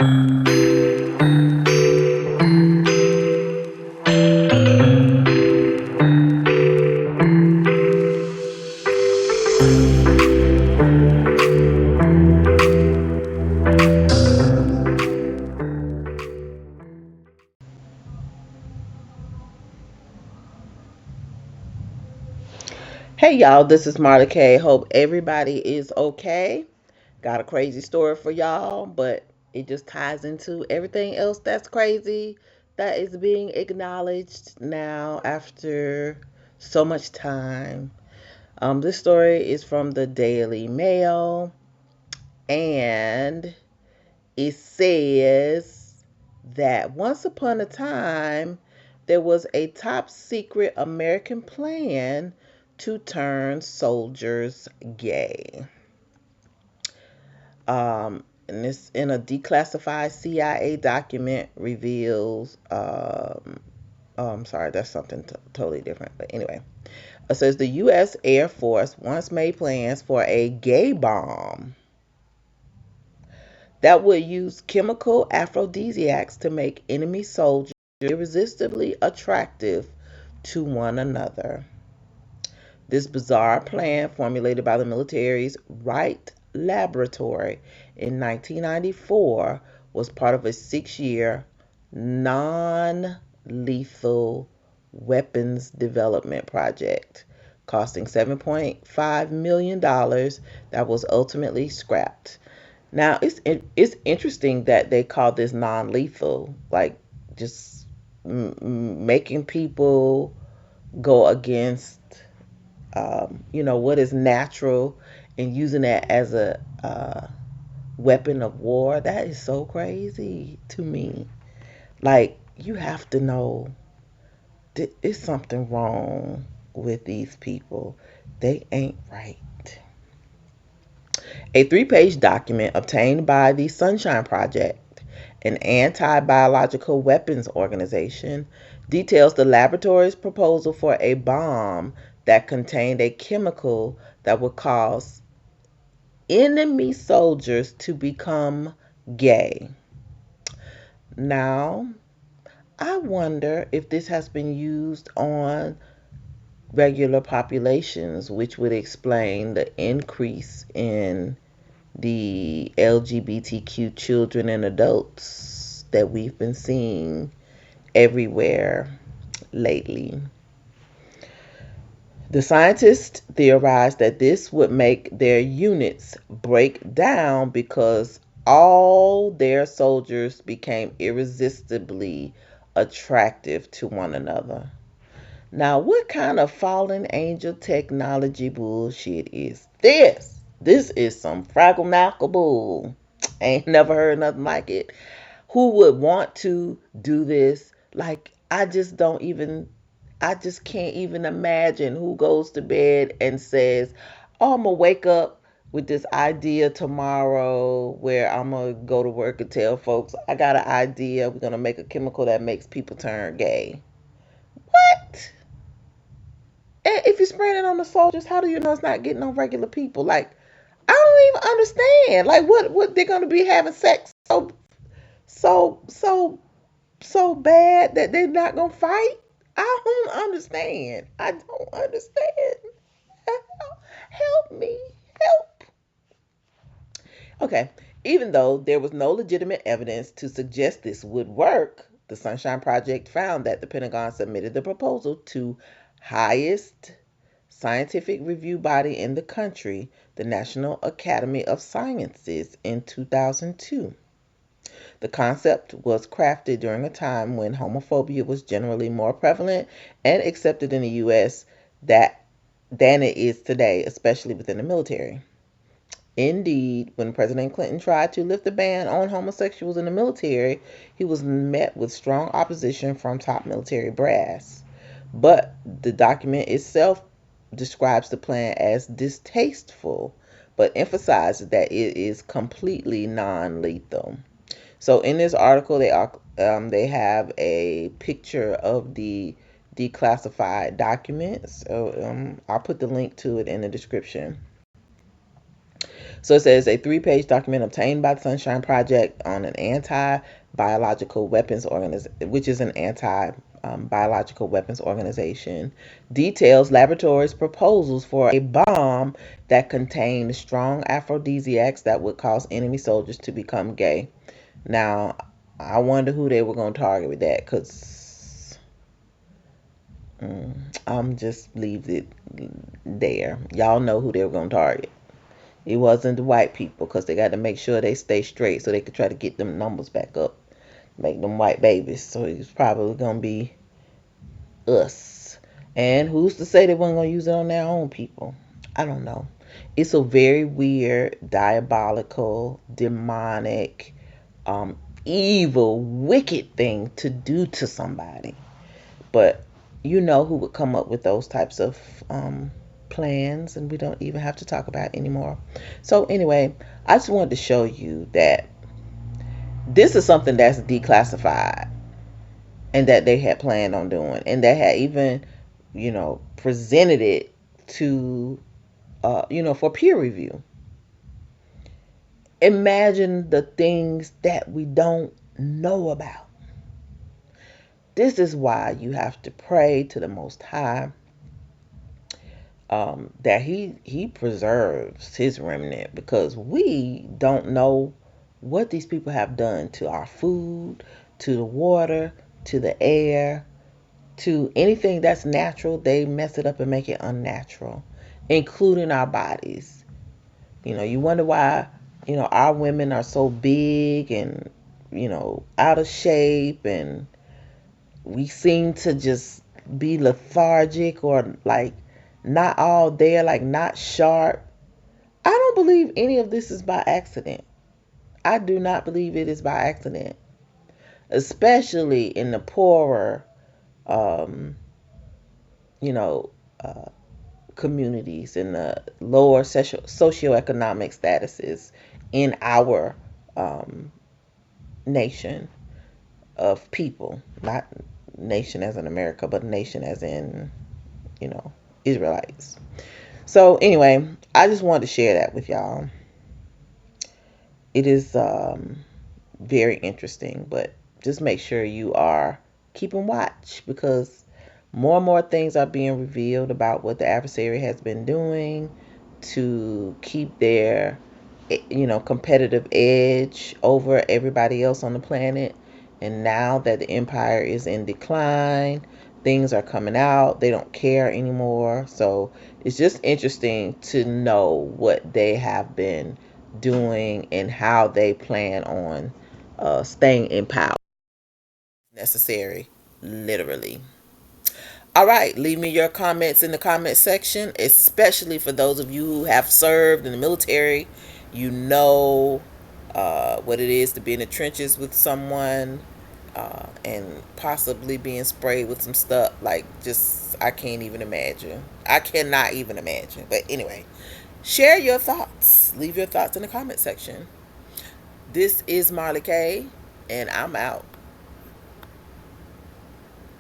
Hey y'all, this is Marla K. Hope everybody is okay. Got a crazy story for y'all, but it just ties into everything else that's crazy that is being acknowledged now after so much time. This story is from the Daily Mail, and it says that once upon a time there was a top secret American plan to turn soldiers gay. And this in a declassified CIA document reveals. Oh, I'm sorry, that's something totally different. But anyway, it says the U.S. Air Force once made plans for a gay bomb that would use chemical aphrodisiacs to make enemy soldiers irresistibly attractive to one another. This bizarre plan, formulated by the military's Wright Laboratory in 1994, was part of a 6-year non lethal weapons development project costing $7.5 million that was ultimately scrapped. Now, it's interesting that they call this non lethal, like just making people go against what is natural and using that as a weapon of war. That is so crazy to me. Like, you have to know there's something wrong with these people. They ain't right. A 3-page document obtained by the Sunshine Project, an anti biological weapons organization, details the laboratory's proposal for a bomb that contained a chemical that would cause enemy soldiers to become gay. Now, I wonder if this has been used on regular populations, which would explain the increase in the LGBTQ children and adults that we've been seeing everywhere lately. The scientists theorized that this would make their units break down because all their soldiers became irresistibly attractive to one another. Now, what kind of fallen angel technology bullshit is this? This is some fraggle knackle bull. Ain't never heard nothing like it. Who would want to do this? Like, I just can't even imagine who goes to bed and says, oh, I'm going to wake up with this idea tomorrow where I'm going to go to work and tell folks, I got an idea. We're going to make a chemical that makes people turn gay. What? And if you spread it on the soldiers, how do you know it's not getting on regular people? Like, I don't even understand. Like, what they're gonna be having sex so so so bad that they're not gonna fight? I don't understand. I don't understand. Help me. Help. Okay. Even though there was no legitimate evidence to suggest this would work, the Sunshine Project found that the Pentagon submitted the proposal to highest scientific review body in the country, the National Academy of Sciences, in 2002. The concept was crafted during a time when homophobia was generally more prevalent and accepted in the U.S. than it is today, especially within the military. Indeed, when President Clinton tried to lift the ban on homosexuals in the military, he was met with strong opposition from top military brass. But the document itself describes the plan as distasteful, but emphasizes that it is completely non-lethal. So in this article, they have a picture of the declassified documents. So I'll put the link to it in the description. So it says a 3-page document obtained by the Sunshine Project on an anti-biological weapons organization, which is an anti-biological weapons organization, details laboratories' proposals for a bomb that contained strong aphrodisiacs that would cause enemy soldiers to become gay. Now, I wonder who they were going to target with that, because I'm just leave it there. Y'all know who they were going to target. It wasn't the white people, because they got to make sure they stay straight so they could try to get them numbers back up, make them white babies. So it's probably going to be us. And who's to say they weren't going to use it on their own people? I don't know. It's a very weird, diabolical, demonic, evil, wicked thing to do to somebody. But you know who would come up with those types of plans, and we don't even have to talk about it anymore. So anyway, I just wanted to show you that this is something that's declassified and that they had planned on doing, and they had even, presented it to, for peer review. Imagine the things that we don't know about. This is why you have to pray to the Most High, that he preserves his remnant, because we don't know what these people have done to our food, to the water, to the air, to anything that's natural. They mess it up and make it unnatural, including our bodies. You wonder why, our women are so big and, out of shape, and we seem to just be lethargic, or like not all there, like not sharp. I don't believe any of this is by accident. I do not believe it is by accident, especially in the poorer, um, you know, uh, communities, in the lower socioeconomic statuses in our um, nation of people, not nation as in America, but nation as in, Israelites. So anyway, I just wanted to share that with y'all. It is very interesting, but just make sure you are keeping watch, because more and more things are being revealed about what the adversary has been doing to keep their competitive edge over everybody else on the planet. And now that the empire is in decline, things are coming out. They don't care anymore. So it's just interesting to know what they have been doing and how they plan on staying in power. Necessary, literally. All right, leave me your comments in the comment section, especially for those of you who have served in the military. You know what it is to be in the trenches with someone, and possibly being sprayed with some stuff. Like, just, I can't even imagine. I cannot even imagine. But anyway, share your thoughts. Leave your thoughts in the comment section. This is Marley K, and I'm out.